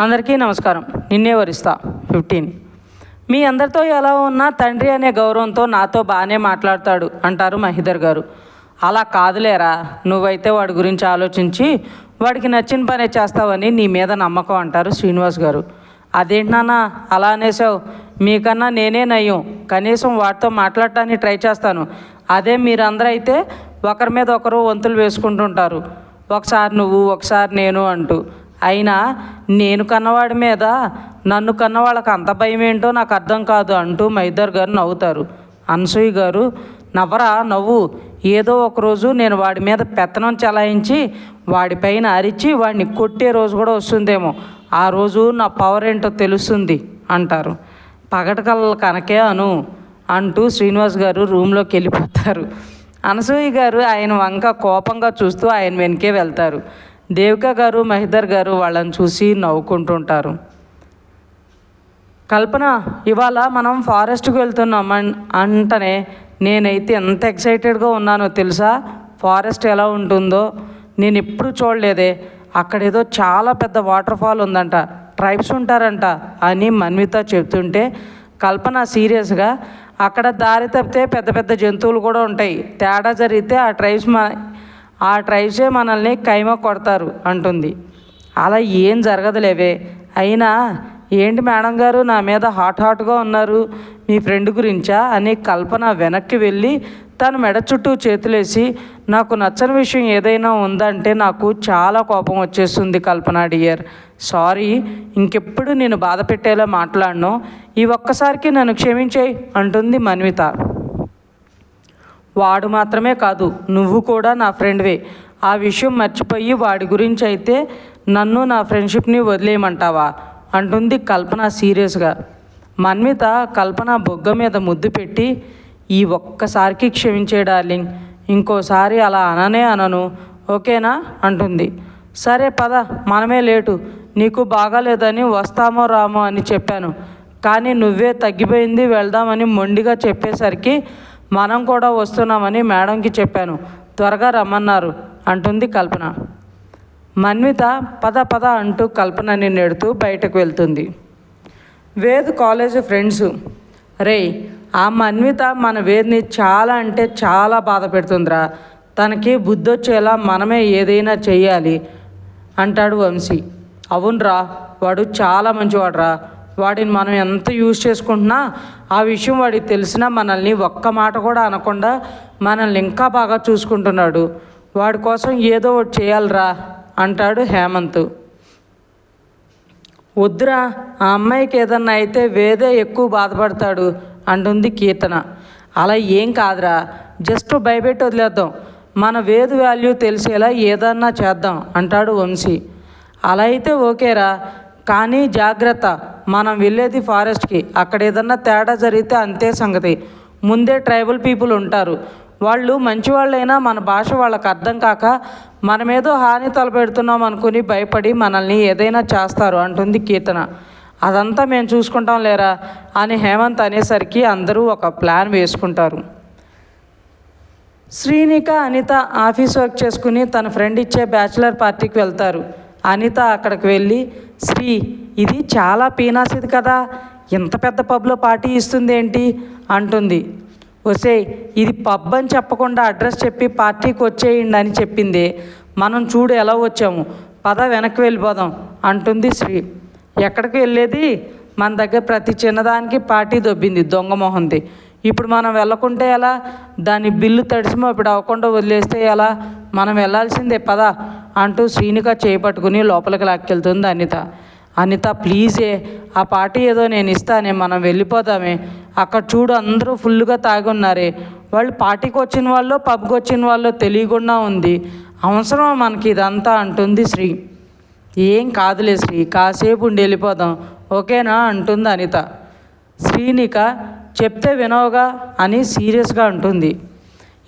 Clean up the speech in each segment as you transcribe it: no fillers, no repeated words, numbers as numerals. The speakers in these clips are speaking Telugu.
అందరికీ నమస్కారం. నిన్నే వరిస్తా 15. మీ అందరితో ఎలా ఉన్నా తండ్రి అనే గౌరవంతో నాతో బాగానే మాట్లాడతాడు అంటారు మహిదర్ గారు. అలా కాదులేరా, నువ్వైతే వాడి గురించి ఆలోచించి వాడికి నచ్చిన పనే చేస్తావని నీ మీద నమ్మకం అంటారు శ్రీనివాస్ గారు. అదేంటి నాన్న అలా అనేసావు? మీకన్నా నేనే నయ్యం, కనీసం వాడితో మాట్లాడటానికి ట్రై చేస్తాను. అదే మీరందరూ అయితే ఒకరి మీద ఒకరు వంతులు వేసుకుంటుంటారు, ఒకసారి నువ్వు ఒకసారి నేను అంటూ. అయినా నేను కన్నవాడి మీద నన్ను కన్న వాళ్ళకి అంత భయం ఏంటో నాకు అర్థం కాదు అంటూ మహిదర్ గారు నవ్వుతారు. అనసూయ గారు, నవ్వరా నవ్వు, ఏదో ఒకరోజు నేను వాడి మీద పెత్తనం చలాయించి వాడిపైన అరిచి వాడిని కొట్టే రోజు కూడా వస్తుందేమో, ఆ రోజు నా పవర్ ఏంటో తెలుస్తుంది అంటారు. పగటకల కనకే అను అంటూ శ్రీనివాస్ గారు రూమ్లోకి వెళ్ళిపోతారు. అనసూయ గారు ఆయన వంక కోపంగా చూస్తూ ఆయన వెనకే వెళ్తారు. దేవిక గారు మహిదర్ గారు వాళ్ళని చూసి నవ్వుకుంటుంటారు. కల్పన, ఇవాళ మనం ఫారెస్ట్కి వెళ్తున్నాం అంటనే నేనైతే ఎంత ఎక్సైటెడ్గా ఉన్నానో తెలుసా. ఫారెస్ట్ ఎలా ఉంటుందో నేను ఎప్పుడు చూడలేదే. అక్కడేదో చాలా పెద్ద వాటర్ ఫాల్ ఉందంట, ట్రైబ్స్ ఉంటారంట అని మన్విత చెప్తుంటే కల్పన సీరియస్గా, అక్కడ దారి తప్పితే పెద్ద పెద్ద జంతువులు కూడా ఉంటాయి, తేడా జరిగితే ఆ ట్రైబ్సే మనల్ని కైమ కొడతారు అంటుంది. అలా ఏం జరగదులేవే. అయినా ఏంటి మేడం గారు నా మీద హాట్గా ఉన్నారు, మీ ఫ్రెండ్ గురించా అని కల్పన వెనక్కి వెళ్ళి తన మెడ చుట్టూ చేతులేసి, నాకు నచ్చని విషయం ఏదైనా ఉందంటే నాకు చాలా కోపం వచ్చేస్తుంది కల్పన డియర్, సారీ, ఇంకెప్పుడు నేను బాధ పెట్టేలా మాట్లాడను, ఈ ఒక్కసారికి నన్ను క్షమించేయి అంటుంది మన్విత. వాడు మాత్రమే కాదు, నువ్వు కూడా నా ఫ్రెండ్వే, ఆ విషయం మర్చిపోయి వాడి గురించి అయితే నన్ను నా ఫ్రెండ్షిప్ని వదిలేయమంటావా అంటుంది కల్పన సీరియస్గా. మన్విత కల్పన బొగ్గ మీద ముద్దు పెట్టి, ఈ ఒక్కసారికి క్షమించే డార్లింగ్, ఇంకోసారి అలా అనను, ఓకేనా అంటుంది. సరే పద, మనమే లేటు, నీకు బాగాలేదని వస్తామో రామో అని చెప్పాను, కానీ నువ్వే తగ్గిపోయింది వెళ్దామని మొండిగా చెప్పేసరికి మనం కూడా వస్తున్నామని మేడంకి చెప్పాను, త్వరగా రమ్మన్నారు అంటుంది కల్పన. మన్విత పద పద అంటూ కల్పనని నెడుతూ బయటకు వెళ్తుంది. వేద్ కాలేజ్ ఫ్రెండ్స్, రేయ్ ఆ మన్విత మన వేద్ని చాలా అంటే చాలా బాధ పెడుతుందిరా, తనకి బుద్ధొచ్చేలా మనమే ఏదైనా చెయ్యాలి అంటాడు వంశీ. అవునరా, వాడు చాలా మంచివాడురా, వాడిని మనం ఎంత యూజ్ చేసుకుంటున్నా ఆ విషయం వాడికి తెలిసినా మనల్ని ఒక్క మాట కూడా అనకుండా మనల్ని ఇంకా బాగా చూసుకుంటున్నాడు, వాడి కోసం ఏదో ఒకటి చేయాలిరా అంటాడు హేమంత్. వద్దురా, ఆ అమ్మాయికి ఏదన్నా అయితే వేదే ఎక్కువ బాధపడతాడు అంటుంది కీర్తన. అలా ఏం కాదురా, జస్ట్ భయపెట్టి వదిలేద్దాం, మన వేదు వాల్యూ తెలిసేలా ఏదన్నా చేద్దాం అంటాడు వంశీ. అలా అయితే ఓకేరా, కానీ జాగ్రత్త, మనం వెళ్ళేది ఫారెస్ట్కి, అక్కడ ఏదన్నా తేడా జరిగితే అంతే సంగతి. ముందే ట్రైబల్ పీపుల్ ఉంటారు, వాళ్ళు మంచివాళ్ళైనా మన భాష వాళ్ళకి అర్థం కాక మనమేదో హాని తలపెడుతున్నాం అనుకుని భయపడి మనల్ని ఏదైనా చేస్తారు అంటుంది కీర్తన. అదంతా మేము చూసుకుంటాం లేరా అని హేమంత్ అనేసరికి అందరూ ఒక ప్లాన్ వేసుకుంటారు. శ్రీనిక అనిత ఆఫీస్ వర్క్ చేసుకుని తన ఫ్రెండ్ ఇచ్చే బ్యాచిలర్ పార్టీకి వెళ్తారు. అనిత అక్కడికి వెళ్ళి, శ్రీ ఇది చాలా పీనాసిది కదా, ఇంత పెద్ద పబ్లో పార్టీ ఇస్తుంది ఏంటి అంటుంది. వసే, ఇది పబ్ అని చెప్పకుండా అడ్రస్ చెప్పి పార్టీకి వచ్చేయండి అని చెప్పింది, మనం చూడు ఎలా వచ్చాము, పద వెనక్కి వెళ్ళిపోదాం అంటుంది శ్రీ. ఎక్కడికి వెళ్ళేది, మన దగ్గర ప్రతి చిన్నదానికి పార్టీ దొబ్బింది దొంగ మొహంది, ఇప్పుడు మనం వెళ్ళకుంటే ఎలా, దాని బిల్లు తడిసిమో ఇప్పుడు అవ్వకుండా వదిలేస్తే ఎలా, మనం వెళ్ళాల్సిందే పద అంటూ శ్రీనిక చేపట్టుకుని లోపలికి లాక్కెళ్తుంది అనిత. అనిత ప్లీజే, ఆ పార్టీ ఏదో నేను ఇస్తానే, మనం వెళ్ళిపోతామే, అక్కడ చూడు అందరూ ఫుల్గా తాగి ఉన్నారే, వాళ్ళు పార్టీకి వచ్చిన వాళ్ళు పబ్కి వచ్చిన వాళ్ళు తెలియకుండా ఉంది, అవసరం మనకి ఇదంతా అంటుంది శ్రీ. ఏం కాదులే శ్రీ, కాసేపు ఉండి వెళ్ళిపోదాం ఓకేనా అంటుంది అనిత. శ్రీనిక చెప్తే వినవుగా అని సీరియస్గా అంటుంది.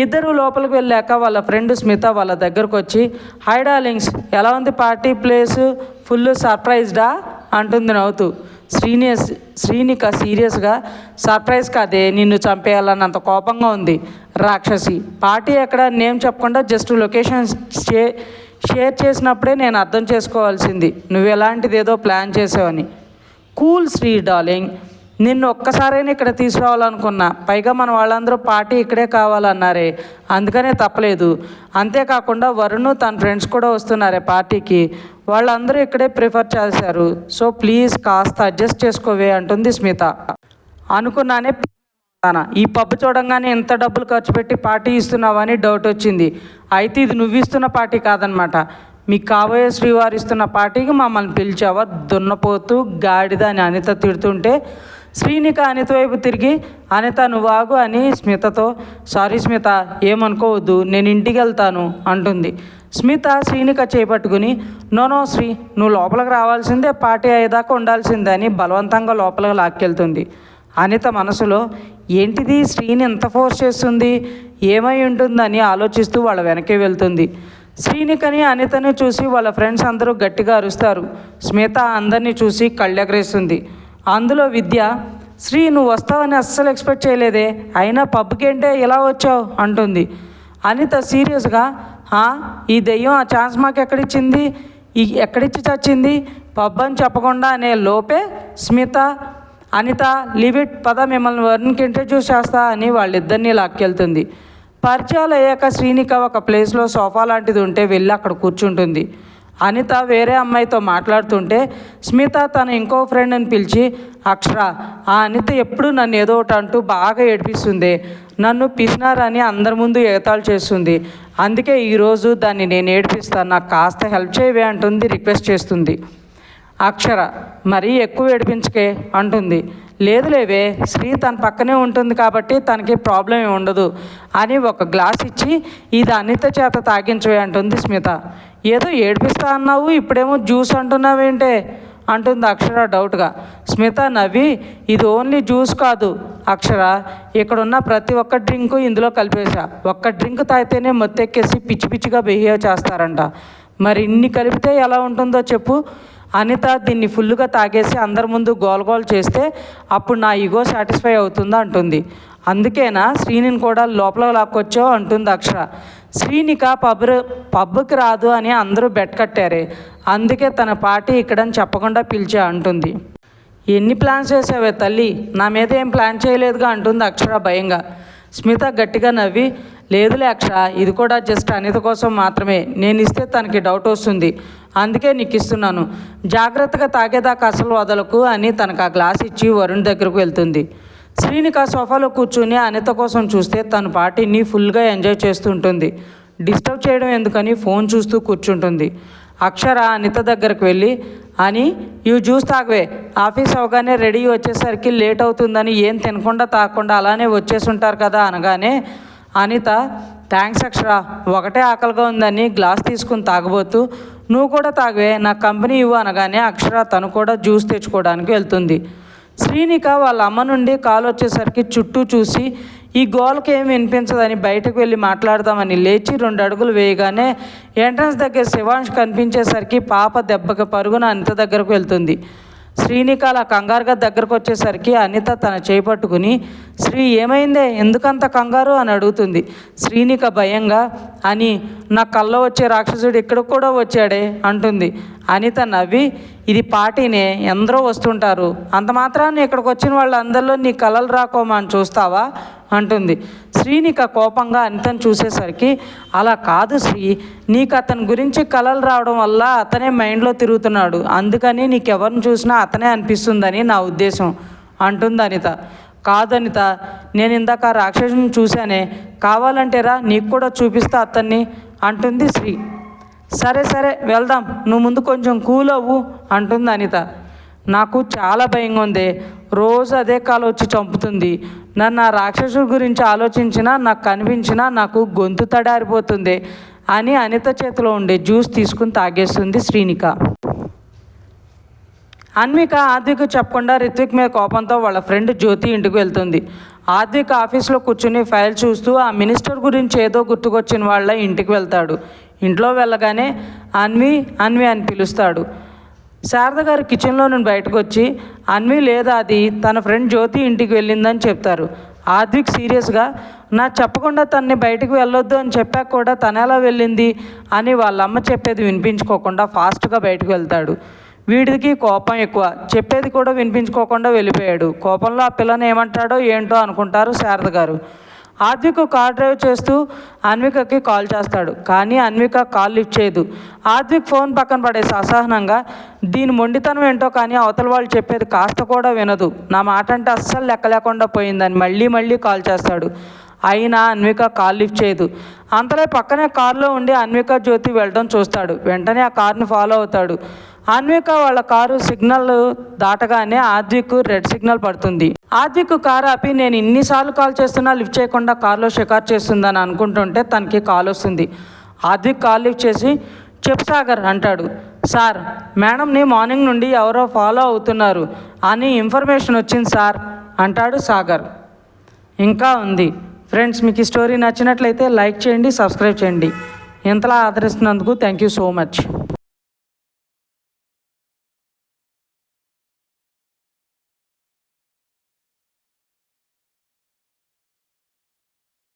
ఇద్దరు లోపలికి వెళ్ళాక వాళ్ళ ఫ్రెండ్ స్మిత వాళ్ళ దగ్గరకు వచ్చి, హాయ్ డార్లింగ్స్, ఎలా ఉంది పార్టీ ప్లేసు, ఫుల్ సర్ప్రైజ్డా అంటుంది నవ్వుతూ. శ్రీనిక సీరియస్గా, సర్ప్రైజ్ కాదే, నిన్ను చంపేయాలన్నంత కోపంగా ఉంది రాక్షసి, పార్టీ ఎక్కడ నేమ్ చెప్పకుండా జస్ట్ లొకేషన్ షేర్ చేసినప్పుడే నేను అర్థం చేసుకోవాల్సింది నువ్వు ఎలాంటిది ఏదో ప్లాన్ చేసావని. కూల్ శ్రీ డార్లింగ్, నిన్ను ఒక్కసారైనా ఇక్కడ తీసుకురావాలనుకున్నా. పైగా మన వాళ్ళందరూ పార్టీ ఇక్కడే కావాలన్నారే, అందుకనే తప్పలేదు. అంతేకాకుండా వరుణ్ తన ఫ్రెండ్స్ కూడా వస్తున్నారే పార్టీకి, వాళ్ళందరూ ఇక్కడే ప్రిఫర్ చేశారు. సో ప్లీజ్ కాస్త అడ్జస్ట్ చేసుకోవే అంటుంది స్మిత. అనుకున్నానే ఈ పబ్బు చూడంగానే ఎంత డబ్బులు ఖర్చు పెట్టి పార్టీ ఇస్తున్నావని డౌట్ వచ్చింది. అయితే ఇది నువ్వు ఇస్తున్న పార్టీ కాదనమాట, మీకు కాబోయే శ్రీవారు ఇస్తున్న పార్టీకి మమ్మల్ని పిలిచావా దున్నపోతూ గాడిద అని అనిత తిడుతుంటే శ్రీనిక అనిత వైపు తిరిగి అనిత నువ్వాగు అని స్మితతో, సారీ స్మిత ఏమనుకోవద్దు నేను ఇంటికి వెళ్తాను అంటుంది. స్మిత శ్రీనిక చేపట్టుకుని నో శ్రీ నువ్వు లోపలికి రావాల్సిందే, పార్టీ అయ్యేదాకా ఉండాల్సిందే అని బలవంతంగా లోపలికి లాక్కెళ్తుంది. అనిత మనసులో ఏంటిది శ్రీని ఎంత ఫోర్స్ చేస్తుంది, ఏమై ఉంటుందని ఆలోచిస్తూ వాళ్ళ వెనకే వెళ్తుంది. శ్రీనికని అనితని చూసి వాళ్ళ ఫ్రెండ్స్ అందరూ గట్టిగా అరుస్తారు. స్మిత అందరినీ చూసి కళ్ళెగరేస్తుంది. అందులో విద్య, శ్రీ నువ్వు వస్తావని అస్సలు ఎక్స్పెక్ట్ చేయలేదే, అయినా పబ్కేంటే ఎలా వచ్చావు అంటుంది. అనిత సీరియస్గా ఈ దెయ్యం ఆ ఛాన్స్ మాకు ఎక్కడిచ్చింది, ఎక్కడిచ్చి చచ్చింది, పబ్ అని చెప్పకుండా అనే లోపే స్మిత అనిత లీవ్ ఇట్ పద మిమ్మల్ని వరుణ్కి ఇంట్రడ్యూస్ చేస్తా అని వాళ్ళిద్దరినీ లాక్కెళ్తుంది. పరిచయాలు అయ్యాక శ్రీనిక ఒక ప్లేస్లో సోఫా లాంటిది ఉంటే వెళ్ళి అక్కడ కూర్చుంటుంది. అనిత వేరే అమ్మాయితో మాట్లాడుతుంటే స్మిత తన ఇంకో ఫ్రెండ్ని పిలిచి, అక్షర ఆ అనిత ఎప్పుడు నన్ను ఏదో ఒకటి అంటూ బాగా ఏడిపిస్తుంది, నన్ను పిసినారని అందరి ముందు ఎగతాళి చేస్తుంది, అందుకే ఈరోజు దాన్ని నేను ఏడిపిస్తాను, నాకు కాస్త హెల్ప్ చేయవే అంటుంది, రిక్వెస్ట్ చేస్తుంది. అక్షర మరీ ఎక్కువ ఏడిపించకే అంటుంది. లేదులేవే శ్రీ తన పక్కనే ఉంటుంది కాబట్టి తనకి ప్రాబ్లం ఏమి ఉండదు అని ఒక గ్లాస్ ఇచ్చి ఇది అనిత చేత తాగించవే అంటుంది స్మిత. ఏదో ఏడిపిస్తా అన్నావు ఇప్పుడేమో జ్యూస్ అంటున్నావేంటే అంటుంది అక్షర డౌట్గా. స్మిత నవ్వి ఇది ఓన్లీ జ్యూస్ కాదు అక్షర, ఇక్కడున్న ప్రతి ఒక్క డ్రింకు ఇందులో కలిపేశా, ఒక్క డ్రింక్ తాగితేనే మొత్తెక్కేసి పిచ్చి పిచ్చిగా బిహేవ్ చేస్తారంట, మరి ఇన్ని కలిపితే ఎలా ఉంటుందో చెప్పు. అనిత దీన్ని ఫుల్గా తాగేసి అందరి ముందు గోల్గోల్ చేస్తే అప్పుడు నా ఈగో సాటిస్ఫై అవుతుందా అంటుంది. అందుకేనా శ్రీనిని కూడా లోపల లాక్కొచ్చావు అంటుంది అక్షర. శ్రీనిక పబ్కి రాదు అని అందరూ బెట్ కట్టారే, అందుకే తన పార్టీ ఇక్కడని చెప్పకుండా పిలిచా అంటుంది. ఎన్ని ప్లాన్స్ చేసావే తల్లి, నా మీద ఏం ప్లాన్ చేయలేదుగా అంటుంది అక్షర భయంగా. స్మిత గట్టిగా నవ్వి లేదులే అక్షర, ఇది కూడా జస్ట్ అనిత కోసం మాత్రమే, నేను ఇస్తే తనకి డౌట్ వస్తుంది అందుకే నీకు ఇస్తున్నాను, జాగ్రత్తగా తాగేదాకా అసలు వదలకు అని తనకు ఆ గ్లాస్ ఇచ్చి వరుణ్ దగ్గరకు వెళ్తుంది. శ్రీనిక సోఫాలో కూర్చుని అనిత కోసం చూస్తే తన పార్టీని ఫుల్గా ఎంజాయ్ చేస్తుంటుంది. డిస్టర్బ్ చేయడం ఎందుకని ఫోన్ చూస్తూ కూర్చుంటుంది. అక్షర అనిత దగ్గరకు వెళ్ళి అని ఇవి జ్యూస్ తాగవే, ఆఫీస్ అవగానే రెడీ వచ్చేసరికి లేట్ అవుతుందని ఏం తినకుండా తాగకుండా అలానే వచ్చేసి ఉంటారు కదా అనగానే అనిత థ్యాంక్స్ అక్షర, ఒకటే ఆకలిగా ఉందని గ్లాస్ తీసుకుని తాగబోతూ నువ్వు కూడా తాగవే నా కంపెనీ ఇవ్వు అనగానే అక్షర తను కూడా జ్యూస్ తెచ్చుకోవడానికి వెళ్తుంది. శ్రీనిక వాళ్ళ అమ్మ నుండి కాల్ వచ్చేసరికి చుట్టూ చూసి ఈ గోల్కి ఏమి వినిపించదని బయటకు వెళ్ళి మాట్లాడదామని లేచి 2 అడుగులు వేయగానే ఎంట్రన్స్ దగ్గర శివాంష్ కనిపించేసరికి పాప దెబ్బకి పరుగున అనిత దగ్గరకు వెళ్తుంది. శ్రీనిక అలా కంగారుగా దగ్గరకు వచ్చేసరికి అనిత తన చేయి పట్టుకుని శ్రీ ఏమైందే ఎందుకంత కంగారు అని అడుగుతుంది. శ్రీనిక భయంగా అని నా కల్లో వచ్చే రాక్షసుడు ఇక్కడికి కూడా వచ్చాడే అంటుంది. అనిత నవ్వి ఇది పార్టీనే ఎందరో వస్తుంటారు, అంత మాత్రాన్ని ఇక్కడికి వచ్చిన వాళ్ళందరిలో నీ కలలు రాకోమని చూస్తావా అంటుంది. శ్రీనిక కోపంగా అనితను చూసేసరికి అలా కాదు శ్రీ, నీకు అతని గురించి కలలు రావడం వల్ల అతనే మైండ్లో తిరుగుతున్నాడు, అందుకని నీకెవరిని చూసినా అతనే అనిపిస్తుందని నా ఉద్దేశం అంటుంది అనిత. కాదనిత, నేను ఇందాక రాక్షసుని చూశానే, కావాలంటేరా నీకు కూడా చూపిస్తా అతన్ని అంటుంది శ్రీ. సరే సరే వెళ్దాం, నువ్వు ముందు కొంచెం కూల్ అవ్వు అంటుంది అనిత. నాకు చాలా భయంగా ఉంది, రోజు అదే కాలు వచ్చి చంపుతుంది, నన్ను ఆ రాక్షసుడి గురించి ఆలోచించినా నాకు కనిపించినా నాకు గొంతు తడారిపోతుంది అని అనిత చేతిలో ఉండే జ్యూస్ తీసుకుని తాగేస్తుంది శ్రీనిక. అన్విక ఆద్విక్ చెప్పకుండా రిత్విక్ మీద కోపంతో వాళ్ళ ఫ్రెండ్ జ్యోతి ఇంటికి వెళ్తుంది. ఆద్విక్ ఆఫీస్లో కూర్చుని ఫైల్ చూస్తూ ఆ మినిస్టర్ గురించి ఏదో గుర్తుకొచ్చిన వాళ్ళ ఇంటికి వెళ్తాడు. ఇంట్లో వెళ్ళగానే అన్వి అని పిలుస్తాడు. శారద గారు కిచెన్లో నుండి బయటకు వచ్చి అన్వి లేదా అది తన ఫ్రెండ్ జ్యోతి ఇంటికి వెళ్ళిందని చెప్తారు. ఆద్విక్ సీరియస్గా నాకు చెప్పకుండా తన్ని బయటికి వెళ్ళొద్దు అని చెప్పాక కూడా తను ఎలా వెళ్ళింది అని వాళ్ళ అమ్మ చెప్పేది వినిపించుకోకుండా ఫాస్ట్గా బయటకు వెళ్తాడు. వీడికి కోపం ఎక్కువ, చెప్పేది కూడా వినిపించుకోకుండా వెళ్ళిపోయాడు. కోపంలో ఆ పిల్లని ఏమంటాడో ఏంటో అనుకుంటారు శారద గారు. ఆద్విక్ కార్ డ్రైవ్ చేస్తూ అన్వికకి కాల్ చేస్తాడు, కానీ అన్విక కాల్ లిఫ్ట్ చేయదు. ఆద్విక్ ఫోన్ పక్కన పడేసి అసహనంగా, దీని మొండితనం ఏంటో కానీ అవతల వాళ్ళు చెప్పేది కాస్త కూడా వినదు, నా మాట అంటే అస్సలు లెక్క లేకుండా పోయిందని మళ్ళీ కాల్ చేస్తాడు. అయినా అన్విక కాల్ లిఫ్ట్ చేయదు. అంతలో పక్కనే కారులో ఉండి అన్విక జ్యోతి వెళ్ళడం చూస్తాడు. వెంటనే ఆ కారుని ఫాలో అవుతాడు. అన్విక వాళ్ళ కారు సిగ్నల్ దాటగానే ఆద్విక్ రెడ్ సిగ్నల్ పడుతుంది. ఆద్విక్ కారు ఆపి నేను ఇన్నిసార్లు కాల్ చేస్తున్నా లిఫ్ట్ చేయకుండా కారులో షికారు చేస్తుందని అనుకుంటుంటే తనకి కాల్ వస్తుంది. ఆద్విక్ కాల్ లిఫ్ట్ చేసి చెప్పు సాగర్ అంటాడు. సార్, మేడంని మార్నింగ్ నుండి ఎవరో ఫాలో అవుతున్నారు అని ఇన్ఫర్మేషన్ వచ్చింది సార్ అంటాడు సాగర్. ఇంకా ఉంది. ఫ్రెండ్స్, మీకు ఈ స్టోరీ నచ్చినట్లయితే లైక్ చేయండి, సబ్స్క్రైబ్ చేయండి. ఇంతలా ఆదరిస్తున్నందుకు థ్యాంక్ యూ సో మచ్.